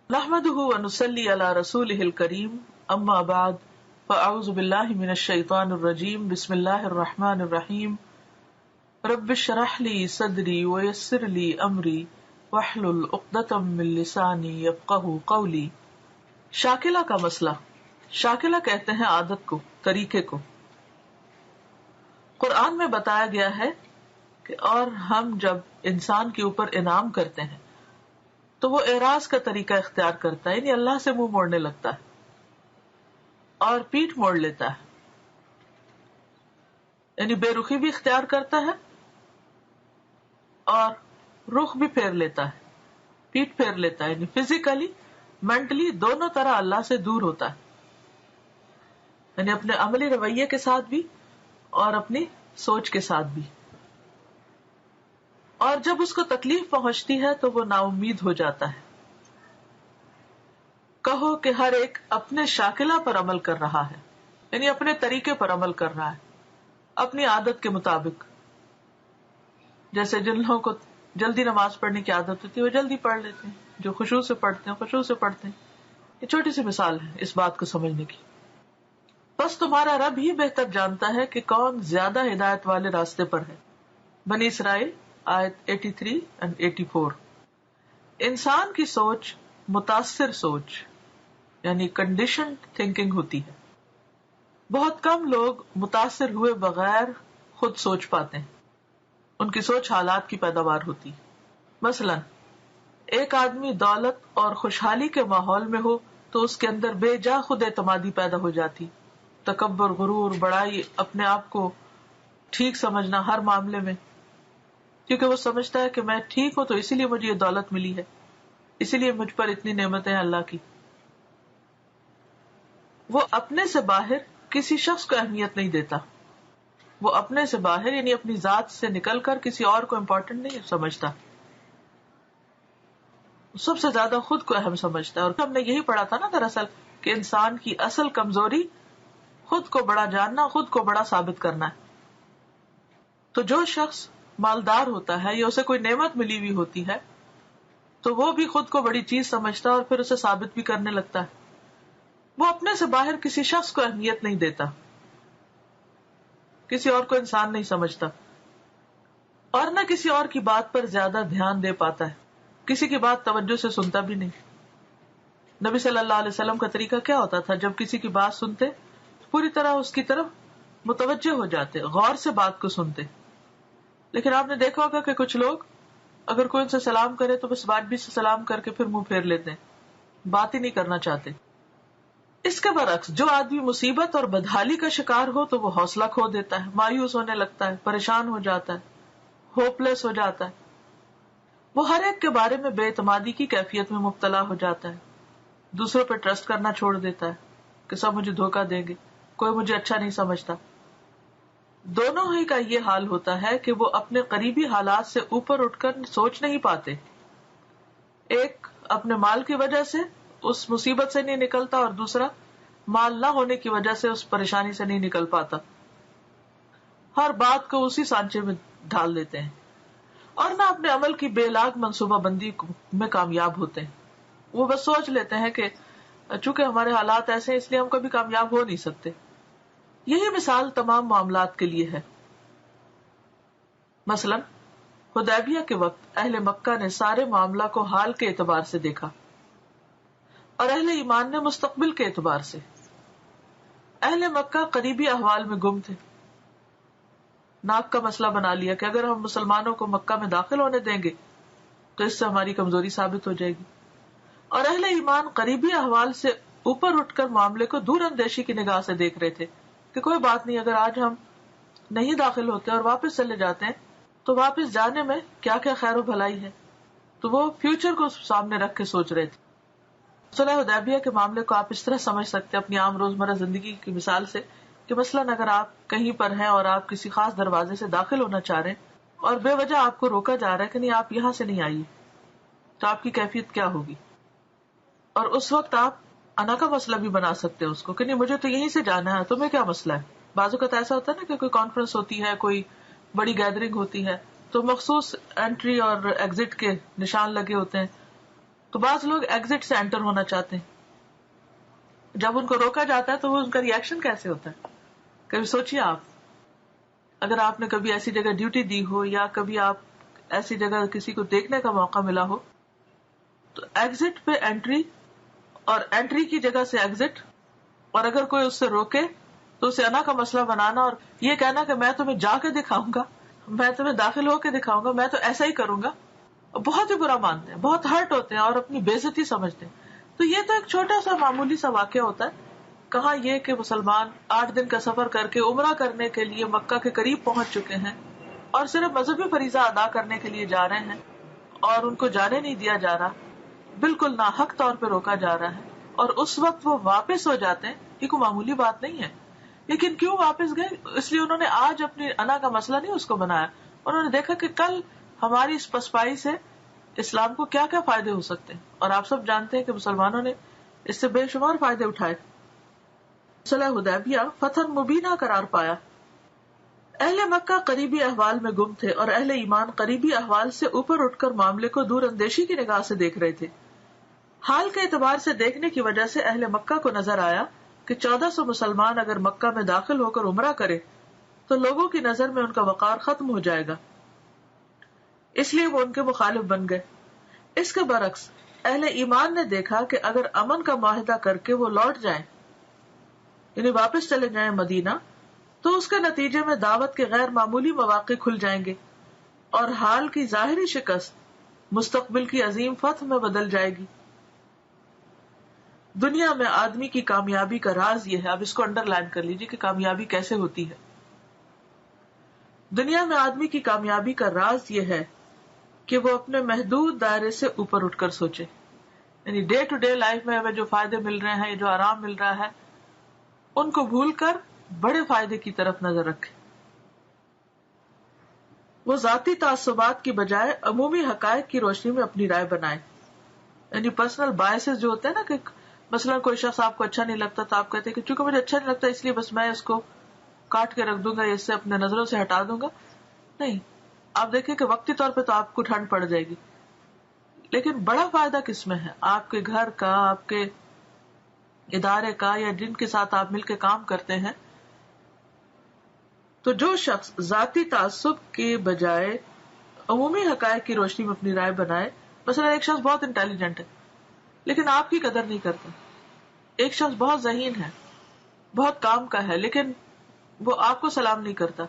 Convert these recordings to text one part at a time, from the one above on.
نحمده ونصلي على رسوله الكريم اما بعد فاعوذ بالله من الشيطان الرجيم بسم الله الرحمن الرحيم رب اشرح لي صدري ويسر لي امري واحلل عقدة من لساني يفقهوا قولي. شاکلہ کا مسئلہ. شاکلہ کہتے ہیں عادت کو، طریقے کو. قرآن میں بتایا گیا ہے کہ اور ہم جب انسان کے اوپر انعام کرتے ہیں تو وہ اعراض کا طریقہ اختیار کرتا ہے، یعنی اللہ سے منہ موڑنے لگتا ہے اور پیٹھ موڑ لیتا ہے، یعنی بے رخی بھی اختیار کرتا ہے اور رخ بھی پھیر لیتا ہے، پیٹھ پھیر لیتا ہے، یعنی فزیکلی مینٹلی دونوں طرح اللہ سے دور ہوتا ہے، یعنی اپنے عملی رویے کے ساتھ بھی اور اپنی سوچ کے ساتھ بھی. اور جب اس کو تکلیف پہنچتی ہے تو وہ نا امید ہو جاتا ہے. کہو کہ ہر ایک اپنے شاکلہ پر عمل کر رہا ہے، یعنی اپنے طریقے پر عمل کر رہا ہے، اپنی عادت کے مطابق. جیسے جن لوگوں کو جلدی نماز پڑھنے کی عادت ہوتی ہے وہ جلدی پڑھ لیتے ہیں، جو خشوع سے پڑھتے ہیں خشوع سے پڑھتے ہیں. یہ چھوٹی سی مثال ہے اس بات کو سمجھنے کی. بس تمہارا رب ہی بہتر جانتا ہے کہ کون زیادہ ہدایت والے راستے پر ہے. بنی اسرائیل آیت 83 and 84. انسان کی سوچ متاثر سوچ یعنی کنڈیشنڈ تھنکنگ ہوتی ہے. بہت کم لوگ متاثر ہوئے بغیر خود سوچ پاتے ہیں، ان کی سوچ حالات کی پیداوار ہوتی. مثلا ایک آدمی دولت اور خوشحالی کے ماحول میں ہو تو اس کے اندر بے جا خود اعتمادی پیدا ہو جاتی، تکبر، غرور، بڑائی، اپنے آپ کو ٹھیک سمجھنا ہر معاملے میں، کیونکہ وہ سمجھتا ہے کہ میں ٹھیک ہوں تو اسی لیے مجھے یہ دولت ملی ہے، اسی لیے مجھ پر اتنی نعمتیں ہیں اللہ کی. وہ اپنے سے باہر کسی شخص کو اہمیت نہیں دیتا. وہ اپنے سے باہر یعنی اپنی ذات سے نکل کر کسی اور کو امپورٹنٹ نہیں سمجھتا، سب سے زیادہ خود کو اہم سمجھتا ہے. اور ہم نے یہی پڑھا تھا نا دراصل کہ انسان کی اصل کمزوری خود کو بڑا جاننا، خود کو بڑا ثابت کرنا ہے. تو جو شخص مالدار ہوتا ہے یا اسے کوئی نعمت ملی ہوئی ہوتی ہے تو وہ بھی خود کو بڑی چیز سمجھتا ہے اور پھر اسے ثابت بھی کرنے لگتا ہے. وہ اپنے سے باہر کسی شخص کو اہمیت نہیں دیتا، کسی اور کو انسان نہیں سمجھتا، اور نہ کسی اور کی بات پر زیادہ دھیان دے پاتا ہے، کسی کی بات توجہ سے سنتا بھی نہیں. نبی صلی اللہ علیہ وسلم کا طریقہ کیا ہوتا تھا؟ جب کسی کی بات سنتے پوری طرح اس کی طرف متوجہ ہو جاتے، غور سے بات کو سنتے. لیکن آپ نے دیکھا ہوگا کہ کچھ لوگ اگر کوئی ان سے سلام کرے تو بس بات بھی سے سلام کر کے پھر منہ پھیر لیتے ہیں، بات ہی نہیں کرنا چاہتے. اس کے برعکس جو آدمی مصیبت اور بدحالی کا شکار ہو تو وہ حوصلہ کھو دیتا ہے، مایوس ہونے لگتا ہے، پریشان ہو جاتا ہے، ہوپ لیس ہو جاتا ہے. وہ ہر ایک کے بارے میں بے اعتمادی کی کیفیت میں مبتلا ہو جاتا ہے، دوسروں پہ ٹرسٹ کرنا چھوڑ دیتا ہے کہ سب مجھے دھوکہ دیں گے، کوئی مجھے اچھا نہیں سمجھتا. دونوں ہی کا یہ حال ہوتا ہے کہ وہ اپنے قریبی حالات سے اوپر اٹھ کر سوچ نہیں پاتے. ایک اپنے مال کی وجہ سے اس مصیبت سے نہیں نکلتا اور دوسرا مال نہ ہونے کی وجہ سے اس پریشانی سے نہیں نکل پاتا. ہر بات کو اسی سانچے میں ڈال دیتے ہیں اور نہ اپنے عمل کی بے لاگ منصوبہ بندی میں کامیاب ہوتے ہیں. وہ بس سوچ لیتے ہیں کہ چونکہ ہمارے حالات ایسے ہیں اس لیے ہم کبھی کامیاب ہو نہیں سکتے. یہی مثال تمام معاملات کے لیے ہے. مثلا حدیبیہ کے وقت اہل مکہ نے سارے معاملہ کو حال کے اعتبار سے دیکھا اور اہل ایمان نے مستقبل کے اعتبار سے. اہل مکہ قریبی احوال میں گم تھے، ناک کا مسئلہ بنا لیا کہ اگر ہم مسلمانوں کو مکہ میں داخل ہونے دیں گے تو اس سے ہماری کمزوری ثابت ہو جائے گی. اور اہل ایمان قریبی احوال سے اوپر اٹھ کر معاملے کو دور اندیشی کی نگاہ سے دیکھ رہے تھے کہ کوئی بات نہیں، اگر آج ہم نہیں داخل ہوتے اور واپس چلے جاتے ہیں تو واپس جانے میں کیا کیا خیر و بھلائی ہے. تو وہ فیوچر کو سامنے رکھ کے سوچ رہے تھے. صلح حدیبیہ کے معاملے کو آپ اس طرح سمجھ سکتے ہیں اپنی عام روزمرہ زندگی کی مثال سے کہ مثلاً اگر آپ کہیں پر ہیں اور آپ کسی خاص دروازے سے داخل ہونا چاہ رہے ہیں اور بے وجہ آپ کو روکا جا رہا ہے کہ نہیں آپ یہاں سے نہیں آئیے، تو آپ کی کیفیت کیا ہوگی؟ اور اس وقت آپ انا کا مسئلہ بھی بنا سکتے ہیں اس کو کہ نہیں مجھے تو یہیں سے جانا ہے، تمہیں کیا مسئلہ ہے. بعض اوقات ایسا ہوتا ہے نا کہ کوئی کانفرنس ہوتی ہے، کوئی بڑی گیدرنگ ہوتی ہے تو مخصوص انٹری اور ایگزٹ کے نشان لگے ہوتے ہیں تو بعض لوگ ایگزٹ سے انٹر ہونا چاہتے ہیں، جب ان کو روکا جاتا ہے تو وہ ان کا ریئیکشن کیسے ہوتا ہے؟ کبھی سوچیے آپ، اگر آپ نے کبھی ایسی جگہ ڈیوٹی دی ہو یا کبھی آپ ایسی جگہ کسی کو دیکھنے کا موقع ملا ہو، تو ایگزٹ پہ انٹری اور انٹری کی جگہ سے ایگزٹ، اور اگر کوئی اس سے روکے تو اسے انا کا مسئلہ بنانا اور یہ کہنا کہ میں تمہیں جا کے دکھاؤں گا، میں تمہیں داخل ہو کے دکھاؤں گا، میں تو ایسا ہی کروں گا، بہت ہی برا مانتے ہیں، بہت ہرٹ ہوتے ہیں اور اپنی بے عزتی سمجھتے ہیں. تو یہ تو ایک چھوٹا سا معمولی سا واقعہ ہوتا ہے. کہاں یہ کہ مسلمان 8 دن کا سفر کر کے عمرہ کرنے کے لیے مکہ کے قریب پہنچ چکے ہیں اور صرف مذہبی فریضہ ادا کرنے کے لیے جا رہے ہیں اور ان کو جانے نہیں دیا جا رہا، بالکل ناحق طور پہ روکا جا رہا ہے، اور اس وقت وہ واپس ہو جاتے ہیں. یہ کوئی معمولی بات نہیں ہے. لیکن کیوں واپس گئے؟ اس لیے انہوں نے آج اپنی انا کا مسئلہ نہیں اس کو بنایا، انہوں نے دیکھا کہ کل ہماری اس پسپائی سے اسلام کو کیا کیا فائدے ہو سکتے ہیں. اور آپ سب جانتے ہیں کہ مسلمانوں نے اس سے بے شمار فائدے اٹھائے. صلح حدیبیہ فتح مبینہ قرار پایا. اہل مکہ قریبی احوال میں گم تھے اور اہل ایمان قریبی احوال سے اوپر اٹھ کر معاملے کو دور اندیشی کی نگاہ سے دیکھ رہے تھے. حال کے اعتبار سے دیکھنے کی وجہ سے اہل مکہ کو نظر آیا کہ 1400 مسلمان اگر مکہ میں داخل ہو کر عمرہ کرے تو لوگوں کی نظر میں ان کا وقار ختم ہو جائے گا، اس لیے وہ ان کے مخالف بن گئے. اس کے برعکس اہل ایمان نے دیکھا کہ اگر امن کا معاہدہ کر کے وہ لوٹ جائیں، یعنی واپس چلے جائیں مدینہ، تو اس کے نتیجے میں دعوت کے غیر معمولی مواقع کھل جائیں گے اور حال کی ظاہری شکست مستقبل کی عظیم فتح میں بدل جائے گی. دنیا میں آدمی کی کامیابی کا راز یہ ہے، اب اس کو انڈر لائن کر لیجیے کہ کامیابی کیسے ہوتی ہے. دنیا میں آدمی کی کامیابی کا راز یہ ہے کہ وہ اپنے محدود دائرے سے اوپر اٹھ کر سوچے، یعنی ڈے ٹو ڈے لائف میں ہمیں جو فائدے مل رہے ہیں، جو آرام مل رہا ہے، ان کو بھول کر بڑے فائدے کی طرف نظر رکھے. وہ ذاتی تعصبات کی بجائے عمومی حقائق کی روشنی میں اپنی رائے بنائے، یعنی پرسنل بائسز جو ہوتے ہیں نا، کہ مثلا کوئی شخص آپ کو اچھا نہیں لگتا تو آپ کہتے ہیں کہ چونکہ مجھے اچھا نہیں لگتا اس لیے بس میں اس کو کاٹ کے رکھ دوں گا یا اس سے اپنے نظروں سے ہٹا دوں گا. نہیں، آپ دیکھیں کہ وقتی طور پہ تو آپ کو ٹھنڈ پڑ جائے گی، لیکن بڑا فائدہ کس میں ہے؟ آپ کے گھر کا، آپ کے ادارے کا، یا جن کے ساتھ آپ مل کے کام کرتے ہیں. تو جو شخص ذاتی تعصب کے بجائے عمومی حقائق کی روشنی میں اپنی رائے بنائے، مثلا ایک شخص بہت انٹیلیجنٹ ہے لیکن آپ کی قدر نہیں کرتا، ایک شخص بہت ذہین ہے، بہت کام کا ہے، لیکن وہ آپ کو سلام نہیں کرتا،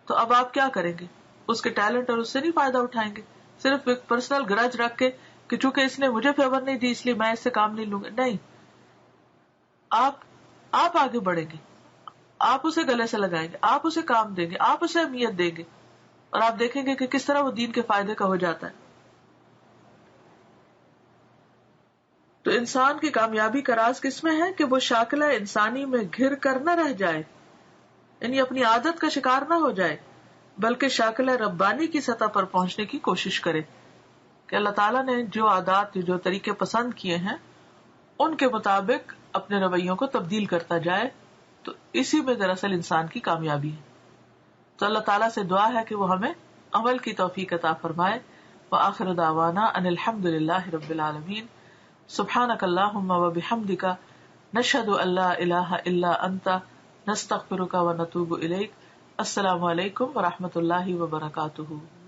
تو اب آپ کیا کریں گے؟ اس کے ٹیلنٹ اور اس سے نہیں فائدہ اٹھائیں گے صرف ایک پرسنل گرج رکھ کے کہ چونکہ اس نے مجھے فیور نہیں دی اس لیے میں اس سے کام نہیں لوں گا. نہیں، آپ آگے بڑھیں گے، آپ اسے گلے سے لگائیں گے، آپ اسے کام دیں گے، آپ اسے اہمیت دیں گے، اور آپ دیکھیں گے کہ کس طرح وہ دین کے فائدے کا ہو جاتا ہے. تو انسان کی کامیابی کا راز کس میں ہے کہ وہ شاکلہ انسانی میں گھر کر نہ رہ جائے، یعنی اپنی عادت کا شکار نہ ہو جائے، بلکہ شاکلہ ربانی کی سطح پر پہنچنے کی کوشش کرے کہ اللہ تعالیٰ نے جو عادات، جو طریقے پسند کیے ہیں ان کے مطابق اپنے رویوں کو تبدیل کرتا جائے. تو اسی میں دراصل انسان کی کامیابی ہے. تو اللہ تعالیٰ سے دعا ہے کہ وہ ہمیں عمل کی توفیق عطا فرمائے. وآخر دعوانا ان الحمد للہ رب العالمین. سبحانک اللہم وبحمدک، نشہد ان لا الہ الا انت، نستغفرک ونتوب الیک. السلام علیکم ورحمۃ اللہ وبرکاتہ.